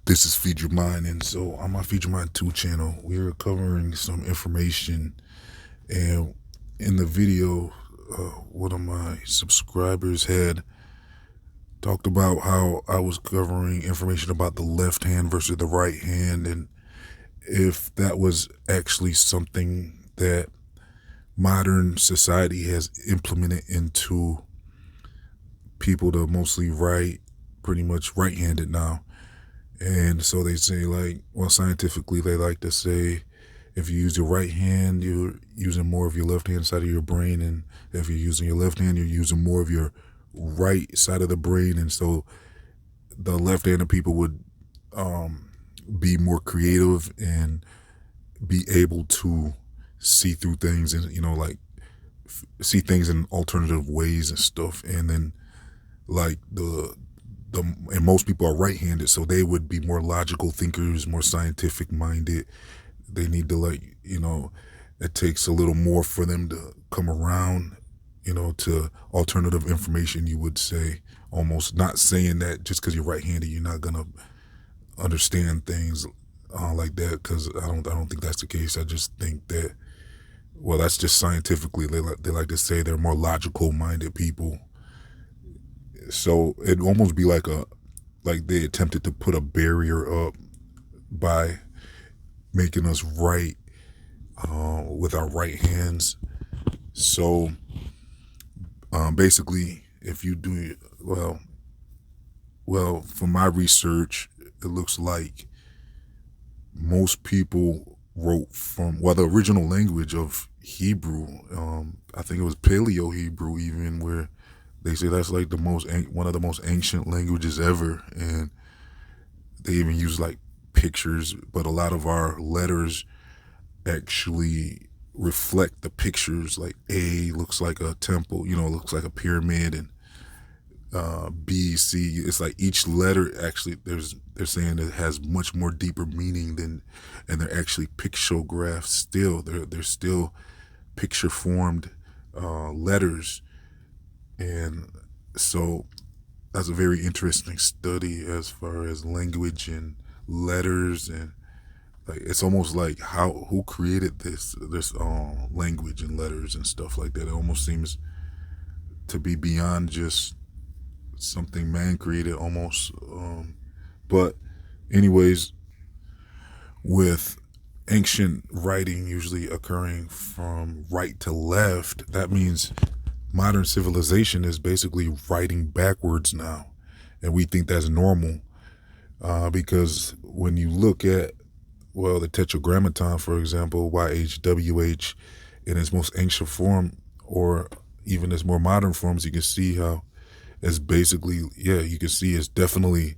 This is Feed Your Mind, and so on my Feed Your Mind 2 channel, we're covering some information. And in the video, one of my subscribers had talked about how I was covering information about the left hand versus the right hand, and if that was actually something that modern society has implemented into people to mostly write pretty much right-handed now. And so they say, like, well, scientifically, they like to say if you use your right hand, you're using more of your left hand side of your brain. And if you're using your left hand, you're using more of your right side of the brain. And so the left-handed people would be more creative and be able to see through things and, like see things in alternative ways and stuff. And then like and most people are right-handed, so they would be more logical thinkers, more scientific minded. They need to it takes a little more for them to come around, to alternative information, you would say. Almost not saying that just because you're right-handed, you're not gonna understand things like that, because I don't think that's the case. I just think that, well, that's just scientifically, they like to say they're more logical minded people. So it'd almost be like they attempted to put a barrier up by making us write with our right hands. So basically, if you do well, from my research, it looks like most people wrote from, well, the original language of Hebrew. I think it was Paleo Hebrew, even, where they say that's like one of the most ancient languages ever, and they even use like pictures. But a lot of our letters actually reflect the pictures. Like A looks like a temple, looks like a pyramid, and B, C. It's like each letter actually, they're saying it has much more deeper meaning and they're actually pictographs still. They're still picture formed letters. And so that's a very interesting study as far as language and letters, and like it's almost like who created this language and letters and stuff like that. It almost seems to be beyond just something man created almost. But anyways, with ancient writing usually occurring from right to left, that means modern civilization is basically writing backwards now, and we think that's normal because when you look at, well, the Tetragrammaton, for example, YHWH, in its most ancient form, or even its more modern forms, you can see how it's basically, you can see it's definitely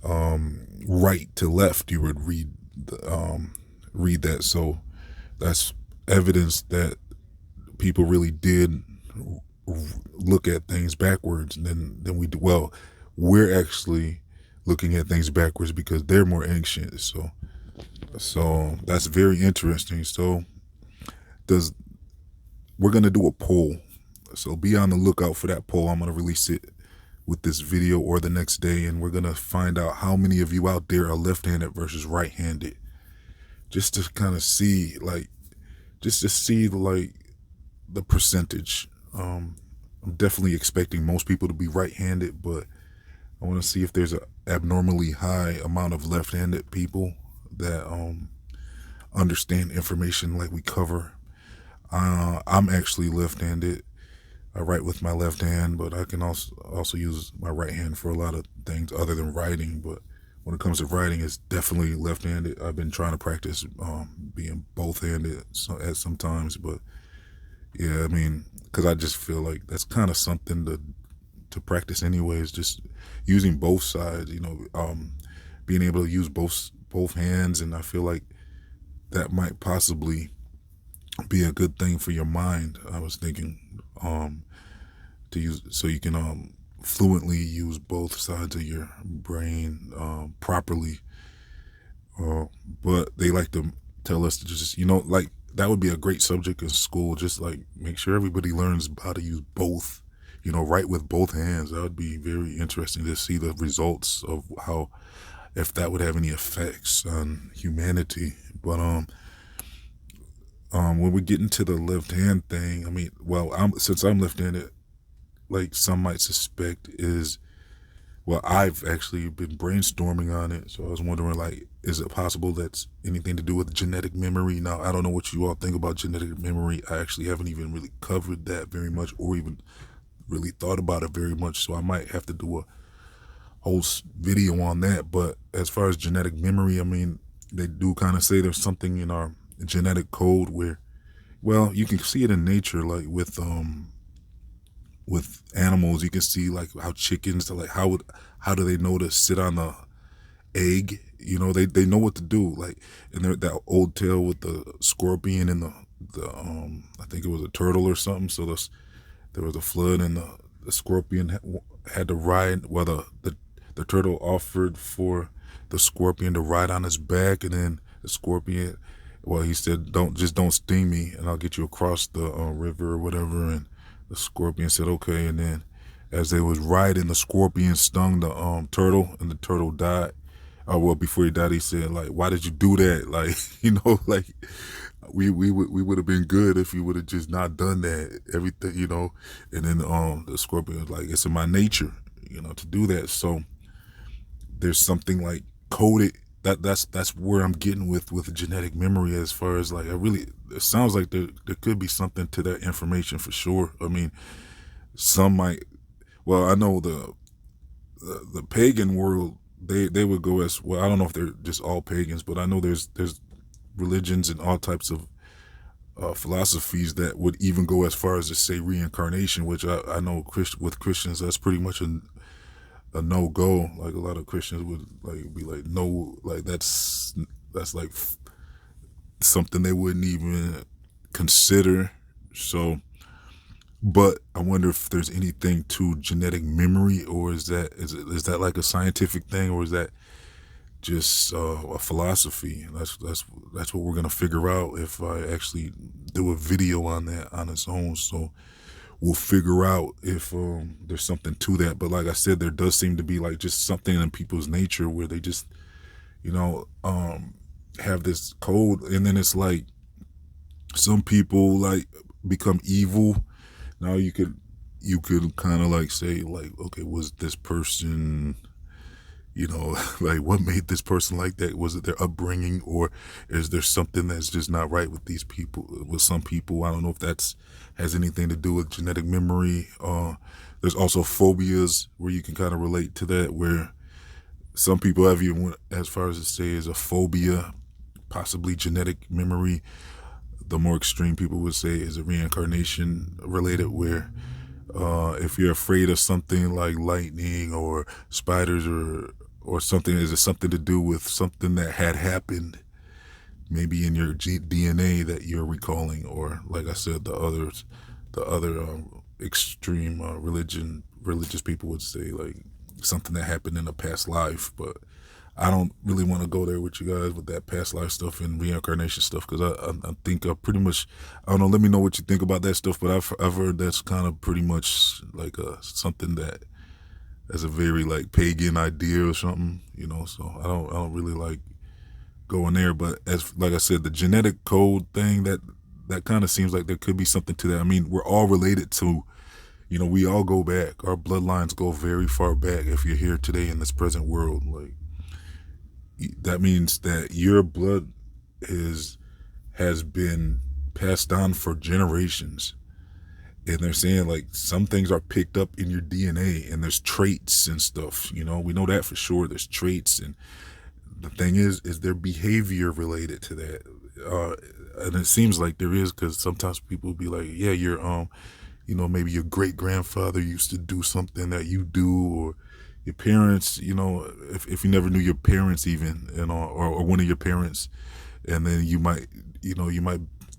right to left. You would read that, so that's evidence that people really did look at things backwards. And then we're actually looking at things backwards because they're more ancient. So that's very interesting. So we're gonna do a poll, so be on the lookout for that poll. I'm gonna release it with this video or the next day, and we're gonna find out how many of you out there are left-handed versus right-handed, just to kind of see, the percentage. I'm definitely expecting most people to be right-handed, but I want to see if there's an abnormally high amount of left-handed people that understand information like we cover. I'm actually left-handed. I write with my left hand, but I can also use my right hand for a lot of things other than writing. But when it comes to writing, it's definitely left-handed. I've been trying to practice being both-handed at some times, but yeah, I mean, because I just feel like that's kind of something to practice anyways, just using both sides, being able to use both hands. And I feel like that might possibly be a good thing for your mind. I was thinking to use, so you can fluently use both sides of your brain properly. But they like to tell us to just, like, that would be a great subject in school. Just like make sure everybody learns how to use both, write with both hands. That would be very interesting to see the results of how if that would have any effects on humanity. But when we get into the left hand thing, I mean, well, since I'm left-handed, like some might suspect is, well, I've actually been brainstorming on it. So I was wondering, like, is it possible that's anything to do with genetic memory? Now, I don't know what you all think about genetic memory. I actually haven't even really covered that very much, or even really thought about it very much. So I might have to do a whole video on that. But as far as genetic memory, I mean, they do kind of say there's something in our genetic code where, well, you can see it in nature, like with animals. You can see like how chickens, like how do they know to sit on the egg? You know, they know what to do. Like, and that old tale with the scorpion and the I think it was a turtle or something. So there was a flood, and the scorpion had to ride. Well, the turtle offered for the scorpion to ride on his back, and then the scorpion, well, he said, don't sting me, and I'll get you across the river or whatever. And the scorpion said, okay. And then as they was riding, the scorpion stung the turtle, and the turtle died. Well, before he died, he said, like, why did you do that? Like, you know, like we would have been good if you would have just not done that. Everything, you know. And then the scorpion was like, it's in my nature, you know, to do that. So there's something like coded. That's where I'm getting with genetic memory, as far as like, it sounds like there could be something to that information for sure. I mean, some might, well, I know the pagan world, they would go as, well, I don't know if they're just all pagans, but I know there's religions and all types of philosophies that would even go as far as to say reincarnation, which I know with Christians, that's pretty much a no-go. Like, a lot of Christians would like be like, no, like that's like something they wouldn't even consider. So, but I wonder if there's anything to genetic memory, or is that like a scientific thing, or is that just a philosophy? And that's what we're gonna figure out if I actually do a video on that on its own. So we'll figure out if there's something to that. But like I said, there does seem to be like just something in people's nature where they just, you know, have this code, and then it's like some people like become evil. Now you could kind of like say, like, okay, was this person, you know, like what made this person like that? Was it their upbringing, or is there something that's just not right with these people, with some people? I don't know if that's has anything to do with genetic memory. There's also phobias where you can kind of relate to that, where some people have even went as far as to say is a phobia, possibly genetic memory. The more extreme people would say is a reincarnation related, where if you're afraid of something like lightning or spiders or something, is it something to do with something that had happened maybe in your DNA that you're recalling? Or like I said, the other extreme religious people would say like something that happened in a past life. But I don't really want to go there with you guys with that past life stuff and reincarnation stuff, because I think pretty much, I don't know, let me know what you think about that stuff, but I've heard that's kind of pretty much like something that is a very like pagan idea or something, you know. So I don't really like going there. But as like I said, the genetic code thing, that kind of seems like there could be something to that. I mean, we're all related to, you know, we all go back. Our bloodlines go very far back. If you're here today in this present world, like, that means that your blood has been passed on for generations. And they're saying like some things are picked up in your DNA, and there's traits and stuff, you know, we know that for sure. There's traits, and the thing is there behavior related to that? And it seems like there is, because sometimes people will be like, yeah, you're you know, maybe your great grandfather used to do something that you do, or your parents, you know, if you never knew your parents even, you know, or one of your parents, and then you might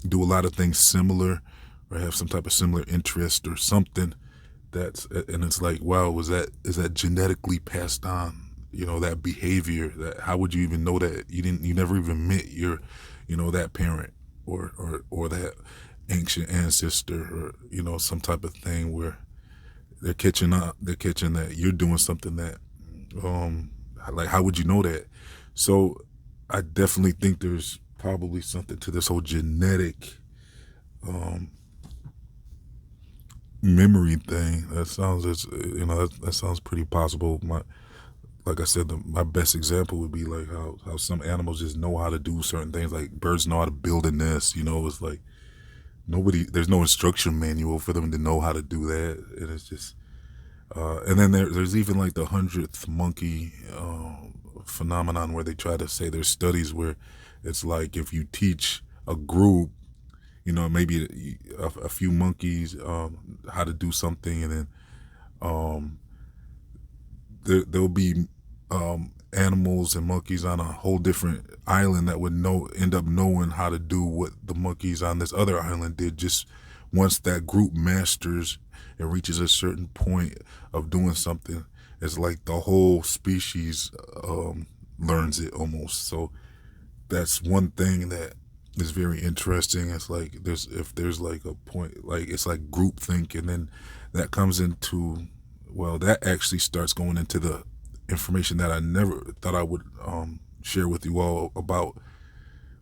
do a lot of things similar, or have some type of similar interest or something. And it's like, wow, is that genetically passed on? You know, that behavior, that how would you even know that? You never even met your, you know, that parent or that ancient ancestor, or, you know, some type of thing where they're catching that you're doing something that Like, how would you know that? So I definitely think there's probably something to this whole genetic memory thing. That sounds, that sounds pretty possible. Like I said, my best example would be like how some animals just know how to do certain things. Like birds know how to build a nest. It's like there's no instruction manual for them to know how to do that, and it's just. And then there's even like the 100th monkey phenomenon, where they try to say there's studies where it's like if you teach a group, maybe a few monkeys how to do something, and then there'll be animals and monkeys on a whole different island that would end up knowing how to do what the monkeys on this other island did, just once that group masters and reaches a certain point of doing something. It's like the whole species learns it almost. So that's one thing that is very interesting. It's like if there's like a point, like it's like groupthink, and then that comes into, well, that actually starts going into the information that I never thought I would share with you all about.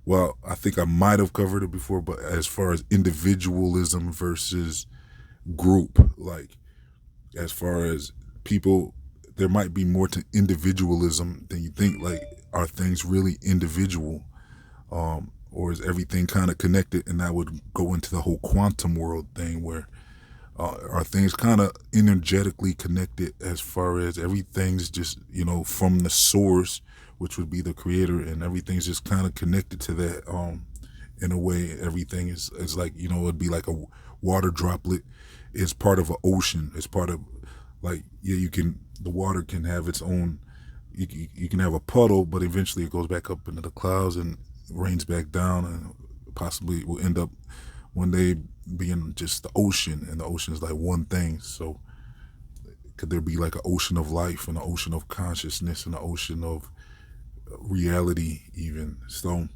Well, I think I might have covered it before, but as far as individualism versus group, like as far as people, there might be more to individualism than you think. Like, are things really individual? Or is everything kind of connected? And that would go into the whole quantum world thing, where are things kind of energetically connected, as far as everything's just, from the source, which would be the creator, and everything's just kind of connected to that. In a way, everything is like, it'd be like a water droplet. It's part of an ocean. It's part of, like, yeah, the water can have its own, you can have a puddle, but eventually it goes back up into the clouds and rains back down, and possibly will end up one day being just the ocean, and the ocean is like one thing. So could there be like an ocean of life, and an ocean of consciousness, and an ocean of reality even? So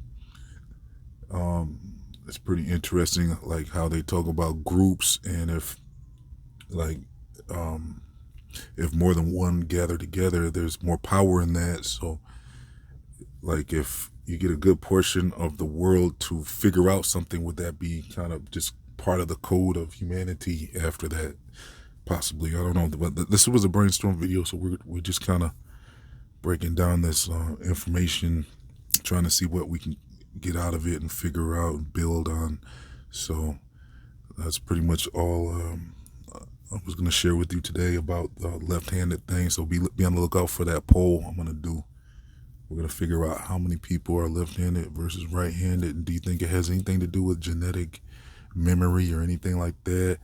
it's pretty interesting, like how they talk about groups, and if more than one gather together, there's more power in that. So like if you get a good portion of the world to figure out something, would that be kind of just part of the code of humanity after that? Possibly, I don't know. But this was a brainstorm video, so we're just kind of breaking down this information, trying to see what we can get out of it and figure out and build on. So that's pretty much all I was going to share with you today about the left-handed thing. So be on the lookout for that poll I'm going to do. We're going to figure out how many people are left-handed versus right-handed, and do you think it has anything to do with genetic memory or anything like that?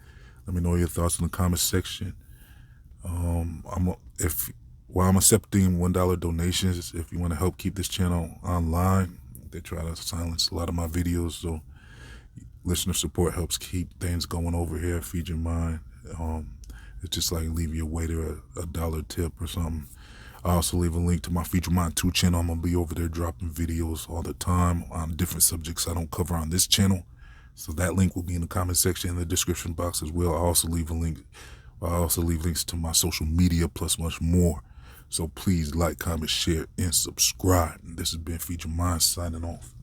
Let me know your thoughts in the comment section. I'm accepting $1 donations if you want to help keep this channel online. They try to silence a lot of my videos, so listener support helps keep things going over here. Feed your mind. It's just like leave your waiter a dollar tip or something. I also leave a link to my Feed Your Mind 2 channel. I'm going to be over there dropping videos all the time on different subjects I don't cover on this channel. So that link will be in the comment section, in the description box as well. I also leave links to my social media, plus much more. So please like, comment, share, and subscribe. This has been Feed Your Mind signing off.